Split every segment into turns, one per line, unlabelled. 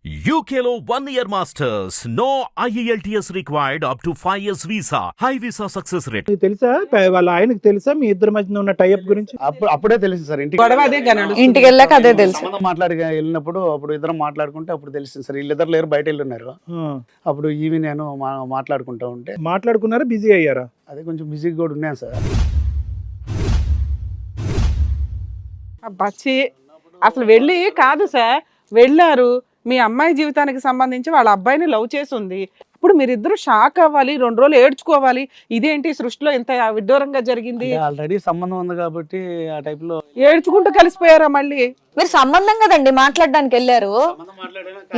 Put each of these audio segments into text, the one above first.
UKLO 1 year masters. No IELTS required up to 5 years visa. High visa success rate.
మీకు తెలుసా వాళ్ళ ఆయనకు తెలుసా మీ ఇద్దరి మధ్యన ఉన్న టైప్ గురించి?
అప్పుడే తెలుసు సార్.
గొడవ అదే కానీ
ఇంటికి వెళ్ళాక అదే తెలుసు.
సంబంధం మాట్లాడి వెళ్ళినప్పుడు అప్పుడు ఇద్దరం మాట్లాడుకుంటే అప్పుడు తెలిసింది సార్. వీళ్ళిద్దరు లేరు, బయట వెళ్ళున్నారు. అప్పుడు ఈవి నేను మాట్లాడుకుంటా ఉంటే
మాట్లాడుకున్నారా, బిజీ అయ్యారా?
అదే కొంచెం బిజీగా కూడా ఉన్నాను సార్.
బచ్చి అసలు వెళ్ళి కాదు సార్, వెళ్ళారు. మీ అమ్మాయి జీవితానికి సంబంధించి వాళ్ళ అబ్బాయిని లవ్ చేసింది. ఇప్పుడు మీరిద్దరు షాక్ అవ్వాలి, 2 రోజులు ఏడ్చుకోవాలి. ఇదేంటి సృష్టిలో ఇంత విడ్డూరంగా జరిగింది?
ఆల్రెడీ సంబంధం ఉంది కాబట్టి ఆ టైప్ లో
ఏడ్చుకుంటూ కలిసిపోయారా? మళ్ళీ
మీరు సంబంధం కదండి మాట్లాడడానికి వెళ్ళారు.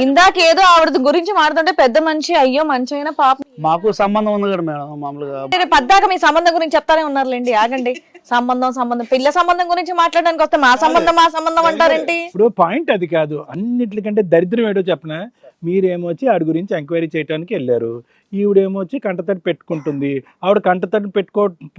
ఇందాక ఏదో ఆవిడ గురించి మాట్లాడుతుంటే పెద్ద మనిషి, అయ్యో మంచి అయినా పాప.
మాకు సంబంధం ఉంది కదా మేడం. మామూలుగా
పద్దాక మీ సంబంధం గురించి చెప్తానే ఉన్నారులేండి. ఆగండి. సంబంధం పిల్ల సంబంధం గురించి మాట్లాడడానికి వస్తే మా సంబంధం అంటారేంటి?
ఇప్పుడు పాయింట్ అది కాదు. అన్నిటికంటే దరిద్రం ఏంటో చెప్పనా, మీరేమొచ్చి ఆడి గురించి ఎంక్వైరీ చేయడానికి వెళ్ళారు, ఈవిడేమొచ్చి కంటతడి పెట్టుకుంటుంది. ఆవిడ కంటతడి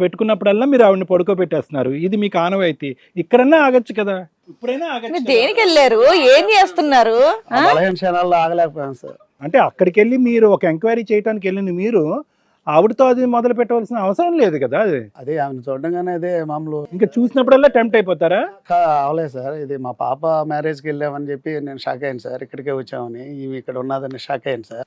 పెట్టుకున్నప్పుడల్లా మీరు ఆవిడని పడుకోబెట్టేస్తున్నారు. ఇది మీకు ఆనవాయితీ. ఇక్కడన్నా ఆగచ్చు కదా, ఇప్పుడైనా ఆగచ్చు.
మీరు దేనికి వెళ్ళారు, ఏం చేస్తున్నారు?
బలహీన క్షణాల్లో ఆగలేకపోయాను సార్.
అంటే అక్కడికి వెళ్ళి మీరు ఒక ఎంక్వైరీ చేయడానికి వెళ్ళిన మీరు ఆవిడతో అది మొదలు పెట్టవలసిన అవసరం లేదు కదా.
అదే ఆమెను చూడగానే అదే మామూలు
ఇంకా చూసినప్పుడల్లా టెంప్ట్ అయిపోతారా?
అవలేదు సార్. ఇది మా పాప మ్యారేజ్కి వెళ్ళామని చెప్పి నేను షాక్ అయ్యాను సార్. ఇక్కడికే వచ్చామని, ఇవి ఇక్కడ ఉన్నదని షాక్ అయ్యాను సార్.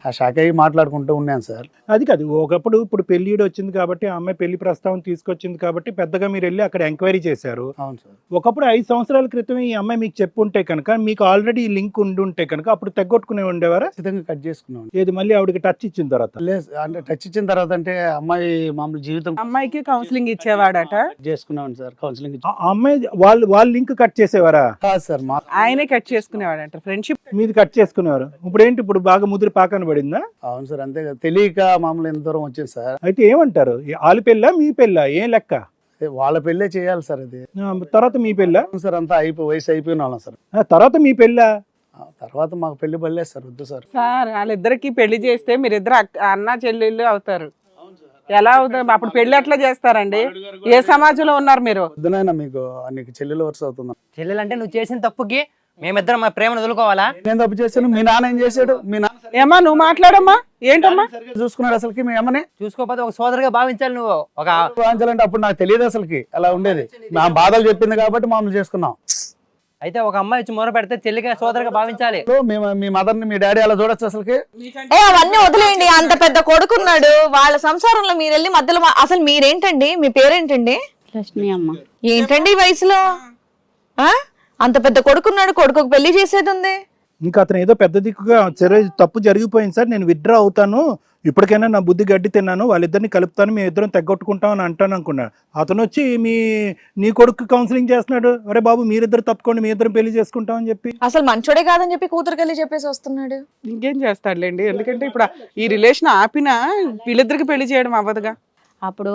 ఆ షాక్ అయ్యి మాట్లాడుకుంటూ ఉన్నాను సార్.
అది కాదు, ఒకప్పుడు ఇప్పుడు పెళ్లిడు వచ్చింది కాబట్టి, ఆ అమ్మాయి పెళ్లి ప్రస్తావన తీసుకొచ్చింది కాబట్టి పెద్దగా మీరు వెళ్ళి అక్కడ ఎంక్వైరీ చేశారు.
అవును సార్.
ఒకప్పుడు 5 సంవత్సరాల క్రితం ఈ అమ్మాయి మీకు చెప్పుంటే కనుక, మీకు ఆల్రెడీ ఈ లింక్ ఉండుంటే కనుక అప్పుడు తెగొట్టుకునే ఉండేవారా?
ఖచ్చితంగా కట్ చేసుకున్నాను.
ఏది మళ్ళీ ఆవిడకి టచ్ ఇచ్చిన తర్వాత?
లేదు అంటే టచ్ ఇచ్చిన తర్వాత అంటే అమ్మాయి మామూలు జీవితం
అమ్మాయికి కౌన్సిలింగ్ ఇచ్చేవాడట.
చేసుకున్నాను సార్. కౌన్సిలింగ్
ఆ అమ్మాయి వాళ్ళ లింక్ కట్ చేసేవారా?
కాదు సార్,
ఆయనే కట్ చేసుకునేవాడట. ఫ్రెండ్షిప్
మీది కట్ చేసుకునేవారు. ఇప్పుడు ఏంటి, ఇప్పుడు బాగా ముదిరి పాకన పడిందా?
అవును సార్. అంతే కదా, తెలియక మామూలు ఎంత దూరం వచ్చింది సార్.
అయితే ఏమంటారు, వాళ్ళ పెళ్ళా మీ పెళ్ళా, ఏం లెక్క?
వాళ్ళ పెళ్ళే చేయాలి సార్. అది
తర్వాత మీ పెళ్ళా?
సార్ అంతా వయసు అయిపోయిన వాళ్ళం సార్.
తర్వాత మీ పెళ్ళా?
తర్వాత మాకు పెళ్లి పడలేదు సార్. వద్దు సార్.
సార్ వాళ్ళిద్దరికి పెళ్లి చేస్తే మీరిద్దరు అన్న చెల్లెళ్ళు అవుతారు. ఎలా అవుతారు? అప్పుడు పెళ్లి ఎట్లా చేస్తారండి? ఏ సమాజంలో ఉన్నారు మీరు?
వద్దునైనా నీకు చెల్లెలు వరుస అవుతుంది.
చెల్లెలంటే నువ్వు చేసిన తప్పుకి మేమిద్దరం మా ప్రేమను వదులుకోవాలా?
నేను తప్పు చేశాను, మీ నాన్న ఏం చేశాడు? మీ నాన్న
ఏమా నువ్వు మాట్లాడమ్మా, ఏంటమ్మా?
చూసుకున్నాడు అసలుకి మీ అమ్మని?
చూసుకోకపోతే ఒక సోదరుగా భావించాలి. నువ్వు ఒక
అంటే అప్పుడు నాకు తెలియదు అసలుకి అలా ఉండేది. నా బాధలు చెప్పింది కాబట్టి మామూలు చేసుకున్నాం.
అయితే ఒక అమ్మాయి వచ్చి మొర పెడితే చెల్లిగా సోదరుగా భావించాలి.
మీ మదర్ ని మీ డాడీ అలా చూడొచ్చు అసలుకి?
అవన్నీ వదిలేయండి. అంత పెద్ద కొడుకున్నాడు, వాళ్ళ సంసారంలో మీరు వెళ్ళి మధ్యలో అసలు మీరేంటండి, మీ పేరేంటండి?
లక్ష్మి అమ్మ.
ఏంటండి ఈ వయసులో అంత పెద్ద కొడుకున్నాడు, కొడుకు పెళ్లి చేసేది ఉంది.
ఇంకా అతను ఏదో పెద్ద దిక్కుగా తప్పు జరిగిపోయింది సార్, నేను విత్డ్రా అవుతాను, ఇప్పటికైనా నా బుద్ధి గడ్డి తిన్నాను, వాళ్ళిద్దరిని కలుపుతాను, మేము ఇద్దరం తెగొట్టుకుంటాం అని అంటాను అనుకున్నాడు. అతను వచ్చి నీ కొడుకు కౌన్సిలింగ్ చేస్తున్నాడు. అరే బాబు మీరిద్దరు తప్పుకోండి, మీ ఇద్దరం పెళ్లి చేసుకుంటాం అని చెప్పి.
అసలు మంచోడే కాదని చెప్పి కూతురుకి వెళ్ళి చెప్పేసి వస్తున్నాడు.
ఇంకేం చేస్తాడులేండి, ఎందుకంటే ఇప్పుడు ఈ రిలేషన్ ఆపినా వీళ్ళిద్దరికి పెళ్లి చేయడం అవ్వదుగా.
అప్పుడు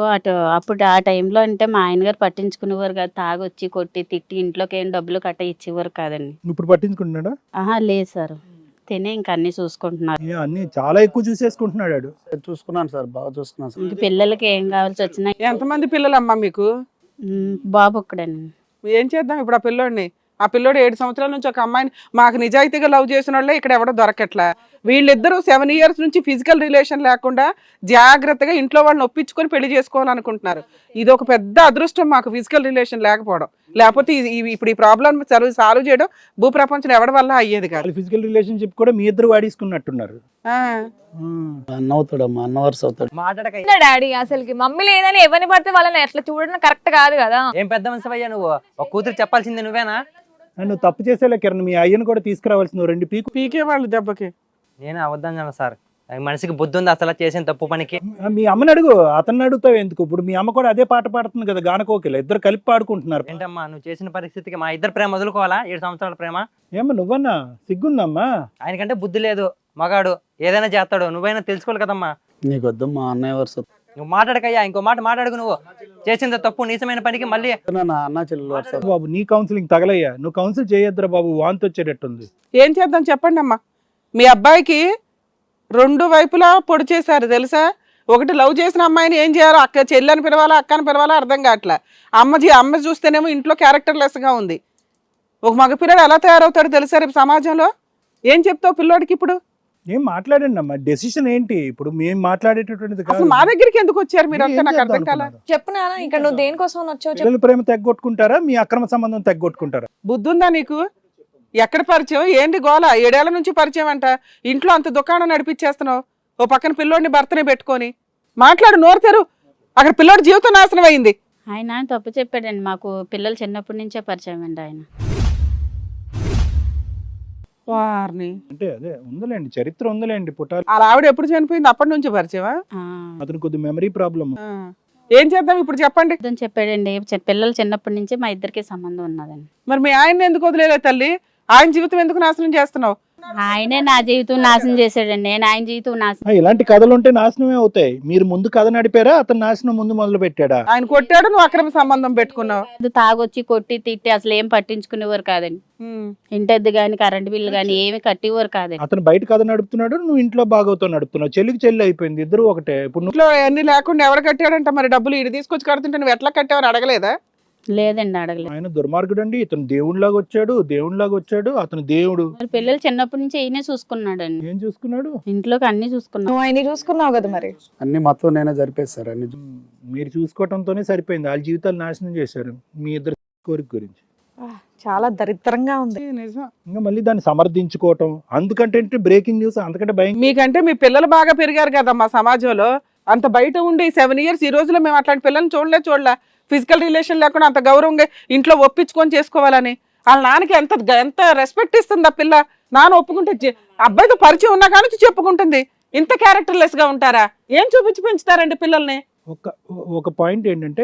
ఆ టైంలో అంటే మా ఆయన గారు పట్టించుకునేవారు కాదు. తాగొచ్చి కొట్టి తిట్టి ఇంట్లోకి ఏం డబ్బులు కట్ట ఇచ్చేవారు కాదండి.
ఇప్పుడు పట్టించుకుంటున్నాడా?
లేదు సార్, తినే ఇంకా అన్ని చూసుకుంటున్నారు.
అన్ని చాలా ఎక్కువ చూసేసుకుంటున్నాడు.
చూసుకున్నాను సార్, బాగా చూసుకున్నాను సార్.
ఇంక పిల్లలకి ఏం కావాల్సి వచ్చినా.
ఎంతమంది పిల్లలమ్మా మీకు?
బాబు ఒక్కడండి.
ఏం చేద్దాం ఇప్పుడు ఆ పిల్లోడు 7 సంవత్సరాల నుంచి ఒక అమ్మాయిని మాకు నిజాయితీగా లవ్ చేసిన వాళ్ళే ఇక్కడ ఎవడో దొరకట్లా. వీళ్ళిద్దరూ 7 years నుంచి ఫిజికల్ రిలేషన్ లేకుండా జాగ్రత్తగా ఇంట్లో వాళ్ళని ఒప్పించుకొని పెళ్లి చేసుకోవాలనుకుంటున్నారు. ఇది ఒక పెద్ద అదృష్టం మాకు, ఫిజికల్ రిలేషన్ లేకపోవడం. లేకపోతే ఇప్పుడు ఈ ప్రాబ్లం సాల్వ్ చేయడం భూప్రపంచం ఎవరి వల్ల అయ్యేది కాదు.
ఫిజికల్ రిలేషన్షిప్ కూడా మీ ఇద్దరు వాడేసుకున్నట్టున్నారు.
అన్న అవుతాడమ్మా, అన్న వరుస అవుతాడు.
మాట్లాడక
డాడీ అసలుకి మమ్మీ లేదని ఎవరిని పడితే వాళ్ళని ఎట్లా చూడడం కరెక్ట్ కాదు కదా.
ఏం పెద్ద మనిషి అయ్యా నువ్వు? ఒక కూతురు చెప్పాల్సింది నువ్వేనా?
నువ్వు తప్పు చేసేలే కిరణ్, మీ అయ్యను కూడా తీసుకురావాల్సింది. 2
పీకే వాళ్ళు దెబ్బకి.
నేను అవద్దాను సార్, మనిషికి బుద్ధి ఉంది అసలు చేసిన తప్పు పనికి?
మీ అమ్మని అడుగు, అతన్ని అడుగుతావు ఎందుకు? ఇప్పుడు మీ అమ్మ కూడా అదే పాట పాడుతుంది కదా, గానకోకిల. ఇద్దరు కలిపి పాడుకుంటున్నారు.
ఏంటమ్మా నువ్వు చేసిన పరిస్థితికి మా ఇద్దరు ప్రేమ వదులుకోవాలా? 7 సంవత్సరాల ప్రేమ?
ఏమ్మా నువ్వన్నా సిగ్గుందమ్మా?
ఆయనకంటే బుద్ధి లేదు, మగాడు ఏదైనా చేస్తాడు, నువ్వైనా తెలుసుకోవాలి కదమ్మా.
నీకు వద్దమ్మా, అన్నయ్య వరుస.
నువ్వు మాట్లాడకయ్యా, ఇంకో మాట మాట్లాడుకు. నువ్వు చేసిన తప్పు నీచమైన పనికి మళ్ళీ
అన్న చెల్లెలు వరుస.
బాబు నీ కౌన్సిలింగ్ తగలయ్యా, నువ్వు కౌన్సిల్ చేయొద్దురా బాబు, వాంతి వచ్చేటట్టుంది.
ఏం చేద్దాం చెప్పండి అమ్మా. మీ అబ్బాయికి 2 వైపులా పొడి చేశారు తెలుసా. ఒకటి లవ్ చేసిన అమ్మాయిని ఏం చేయాలో, చెల్లని పిలవాలా అక్కని పిలవాలా అర్థం కావట్లే. అమ్మ చూస్తేనేమో ఇంట్లో క్యారెక్టర్లెస్ గా ఉంది. ఒక మగపిల్లడు ఎలా తయారవుతాడు తెలుసా రేపు సమాజంలో? ఏం చెప్తావు పిల్లోడికి ఇప్పుడు?
ఏం మాట్లాడండి అమ్మా, డెసిషన్ ఏంటి ఇప్పుడు మేము మాట్లాడేటటువంటిది
అసలు మా దగ్గరికి ఎందుకు వచ్చారు మీరు అంతా? నాకు అర్థం కాల.
చెప్పు నాన్న, ఇక్కడ నువ్వు దేనికోసం వచ్చావు చెప్పు.
పిల్లల ప్రేమ తగ్గొట్టుకుంటారా, మీ అక్రమ సంబంధం తగ్గొట్టుకుంటారా?
బుద్ధి ఉందా నీకు? ఎక్కడ పరిచయం? ఏంటి గోల? 7 ఏళ్ల నుంచి పరిచయం అంట. ఇంట్లో అంత దుకాణం నడిపించేస్తున్నావు, ఓ పక్కన పిల్లోడిని భర్తనే పెట్టుకొని. మాట్లాడు, నోరు తెరు. అక్కడ పిల్లోడి జీవితం నాశనం అయింది.
ఆయన తప్పు చెప్పాడండి. మాకు పిల్లలు చిన్నప్పటి నుంచే పరిచయం అండి ఆయన.
వారిని
అంటే అదే ఉందిలేండి, చరిత్ర ఉందిలేండి. పుట్టాలి
అలా ఆవిడ ఎప్పుడు చనిపోయింది? అప్పటి నుంచి పరిచయమా?
ఆ,
అతను కొద్ది మెమరీ ప్రాబ్లమ్.
ఆ. ఏం చేద్దాం ఇప్పుడు చెప్పండి.
అతను చెప్పాడండి పిల్లలు చిన్నప్పటి నుంచి మా ఇద్దరికి సంబంధం ఉన్నదండి.
మరి మీ ఆయన ఎందుకు వదిలేదు తల్లి? ఆయన జీవితం ఎందుకు నాశనం చేస్తున్నావు?
ఆయనే నా జీవితం నాశనం చేశాడండి. నేను ఆయన జీవితం నాశనం.
ఇలాంటి కథలు ఉంటే నాశనమే అవుతాయి. మీరు ముందు కథ నడిపారా, అతను నాశనం ముందు మొదలు పెట్టాడా?
ఆయన కొట్టాడు, నువ్వు అక్రమ సంబంధం పెట్టుకున్నావు.
తాగొచ్చి కొట్టి తిట్టి అసలు ఏం పట్టించుకునేవారు కాదండి. ఇంటద్దు గాని కరెంట్ బిల్లు గాని ఏమి కట్టేవారు కాదండి.
అతను బయట కథ నడుపుతున్నాడు, నువ్వు ఇంట్లో బాగోతో నడుపుతున్నావు. చెల్లికి చెల్లి అయిపోయింది, ఇద్దరు ఒకటే. ఇప్పుడు
ఇంట్లో అన్ని లేకుండా ఎవరు కట్టాడంట? మరి డబ్బులు ఇటు తీసుకొచ్చి కడుతుంటే నువ్వు ఎట్లా కట్టావని అడగలేదా?
లేదండి, అడగలేదు.
ఆయన దుర్మార్గుడు అండి. ఇతను దేవుడిలాగా వచ్చాడు. అతను దేవుడు.
మరి పిల్లలు చిన్నప్పటి నుంచి ఈయనే చూసుకున్నాడండి.
ఏం చూసుకున్నాడు?
ఇంట్లోకి అన్ని చూసుకున్నాడు.
నువ్వు ఆయన చూసుకున్నావు కదా మరి.
అన్ని మొత్తం నేనే జరిపేస్తారు అన్ని.
మీరు చూసుకోవటంతోనే సరిపోయింది, వాళ్ళ జీవితాలు నాశనం చేశారు మీ ఇద్దరు కోరిక గురించి.
చాలా దరిద్రంగా ఉంది.
నిజం.
ఇంకా మళ్ళీ దాన్ని సమర్థించుకోవటం, అందుకంటే బ్రేకింగ్ న్యూస్ అంతకంటే భయం.
మీకంటే మీ పిల్లలు బాగా పెరిగారు కదా మా సమాజంలో. అంత బయట ఉండి 7 years ఈ రోజులో మేము అట్లాంటి పిల్లల్ని చూడలే. ఫిజికల్ రిలేషన్ లేకుండా అంత గౌరవంగా ఇంట్లో ఒప్పించుకొని చేసుకోవాలని వాళ్ళ నాన్నకి ఎంత రెస్పెక్ట్ ఇస్తుంది ఆ పిల్ల. నాన్న ఒప్పుకుంటే అబ్బాయితో పరిచయం ఉన్నా కానీ చెప్పుకుంటుంది. ఇంత క్యారెక్టర్లెస్ గా ఉంటారా? ఏం చూపించి పెంచుతారండి పిల్లల్ని?
ఒక పాయింట్ ఏంటంటే,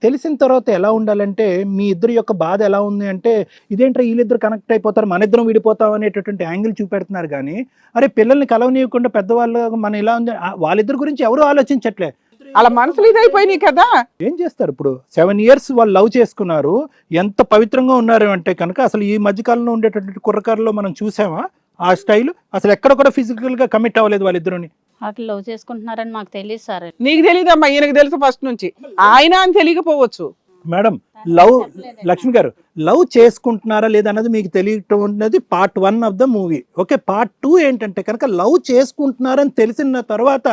తెలిసిన తర్వాత ఎలా ఉండాలంటే, మీ ఇద్దరి యొక్క బాధ ఎలా ఉంది అంటే, ఇదేంట్రా వీళ్ళిద్దరు కనెక్ట్ అయిపోతారు, మన ఇద్దరం విడిపోతాం అనేటటువంటి యాంగిల్ చూపెడుతున్నారు. కానీ అరే పిల్లల్ని కలవనీయకుండా పెద్దవాళ్ళు మన ఇలా ఉంది, వాళ్ళిద్దరి గురించి ఎవరు ఆలోచించట్లే.
అలా మనసులు ఇదైపోయినాయి కదా.
ఏం చేస్తారు ఇప్పుడు? 7 years వాళ్ళు లవ్ చేసుకున్నారు, ఎంత పవిత్రంగా ఉన్నారు అంటే కనుక అసలు ఈ మధ్యకాలంలో ఉండేటటువంటి కుర్రకారులో మనం చూసామా ఆ స్టైల్? అసలు ఎక్కడ కూడా ఫిజికల్ గా కమిట్ అవ్వలేదు వాళ్ళిద్దరుని.
అట్లా లవ్ చేసుకుంటున్నారని మాకు తెలియదు సార్.
నీకు తెలియదమ్మా, ఈయనకు తెలుసు ఫస్ట్ నుంచి. ఆయన అని తెలియకపోవచ్చు
మేడం. లక్ష్మి గారు, లవ్ చేసుకుంటున్నారా లేదా అన్నది మీకు తెలియటం ఉన్నది part 1 of the movie. Okay, part 2 ఏంటంటే కనుక లవ్ చేసుకుంటున్నారని తెలిసిన తర్వాత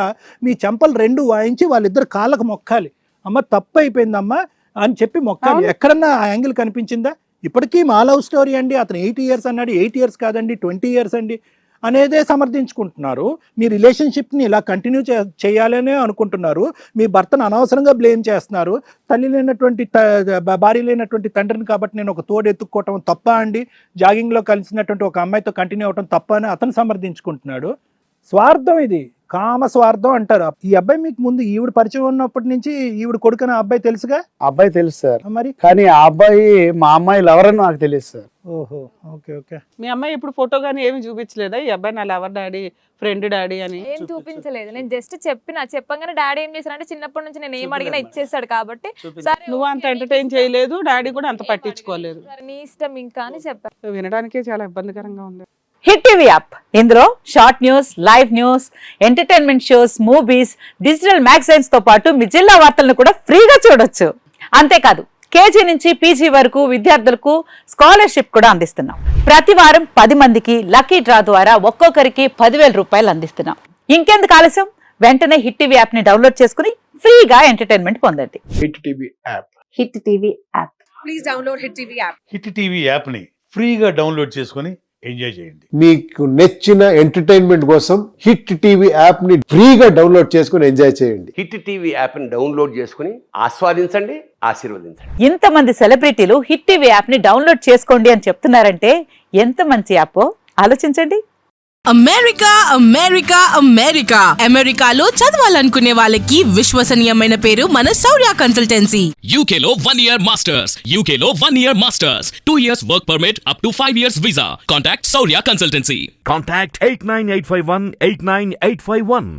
మీ చెంపలు 2 వాయించి వాళ్ళిద్దరు కాళ్ళకు మొక్కాలి. అమ్మ తప్పు అయిపోయిందమ్మా అని చెప్పి మొక్కాలి. ఎక్కడన్నా ఆ యాంగిల్ కనిపించిందా? ఇప్పటికీ మా లవ్ స్టోరీ అండి, అతను 8 years అన్నాడు, 8 years కాదండి 20 years అండి అనేదే సమర్థించుకుంటున్నారు. మీ రిలేషన్షిప్ని ఇలా కంటిన్యూ చేయాలనే అనుకుంటున్నారు. మీ భర్తను అనవసరంగా బ్లేమ్ చేస్తున్నారు. తల్లి లేనటువంటి భార్య లేనటువంటి తండ్రిని కాబట్టి నేను ఒక తోడు ఎత్తుక్కోవటం తప్ప అండి, జాగింగ్లో కలిసినటువంటి ఒక అమ్మాయితో కంటిన్యూ అవటం తప్ప అని అతను సమర్థించుకుంటున్నాడు. స్వార్థం, ఇది కామ స్వార్థం అంటారు. ఈ అబ్బాయి మీకు ముందు ఈవిడ పరిచయం ఉన్నప్పటి నుంచి ఈవిడ కొడుకున అబ్బాయి తెలుసుగా?
అబ్బాయి తెలుసు సార్,
మరి
కానీ ఆ అబ్బాయి మా అమ్మాయిలు ఎవరని నాకు తెలియదు సార్.
ఓహో, ఓకే ఓకే.
మీ అమ్మాయి ఇప్పుడు ఫోటో గానీ ఏమి చూపించలేదా ఈ అబ్బాయి నా లవర్ డాడీ, ఫ్రెండ్ డాడీ అని?
ఏం చూపించలేదు. నేను జస్ట్ చెప్పగానే డాడీ ఏం చేశారంటే చిన్నప్పటి నుంచి నేను ఏం అడిగినా ఇచ్చేసాడు కాబట్టి సరే
నువ్వు అంత ఎంటర్టైన్ చేయలేదు, డాడీ కూడా అంత పట్టించుకోలేదు.
సరే, నీ ఇష్టం ఇంకా అని చెప్పాను.
వినడానికే చాలా ఇబ్బందికరంగా ఉంది.
హిట్ టీవీ యాప్, ఇందులో short news, live news, entertainment shows, movies, digital magazines తో పాటు మీ జిల్లా వార్తలను కూడా ఫ్రీగా చూడొచ్చు. అంతేకాదు కేజీ నుంచి పీజీ వరకు విద్యార్థులకు స్కాలర్షిప్ కూడా అందిస్తున్నాం. ప్రతి వారం 10 మందికి లక్కీ డ్రా ద్వారా ఒక్కొక్కరికి 10,000 రూపాయలు అందిస్తున్నాం. ఇంకెందుకు ఆలస్యం, వెంటనే హిట్ టీవీ యాప్ ని డౌన్లోడ్ చేసుకుని ఫ్రీగా ఎంటర్టైన్మెంట్ పొందండి.
Hit TV app.
Hit TV app.
Please download hit TV app.
Hit TV app ని ఫ్రీగా డౌన్లోడ్ చేసుకుని ఎంజాయ్ చేయండి.
మీకు నచ్చిన ఎంటర్టైన్మెంట్ కోసం హిట్ టీవీ యాప్ ని ఫ్రీగా డౌన్లోడ్ చేసుకుని ఎంజాయ్ చేయండి.
హిట్ టీవీ యాప్ ని డౌన్లోడ్ చేసుకుని ఆస్వాదించండి, ఆశీర్వదించండి.
ఇంతమంది సెలబ్రిటీలు హిట్ టీవీ యాప్ ని డౌన్లోడ్ చేసుకోండి అని చెప్తున్నారంటే ఎంత మంచి యాప్ ఆలోచించండి.
అమెరికా అమెరికా అమెరికా అమెరికాలో చదవాలనుకునే వాళ్ళకి విశ్వసనీయమైన పేరు మన శౌర్య కన్సల్టెన్సీ.
యూకేలో 1 year మాస్టర్స్, యూకేలో 1 year masters, 2 years work permit up to 5 years visa. Contact Shaurya consultancy.
Contact 89851 89851.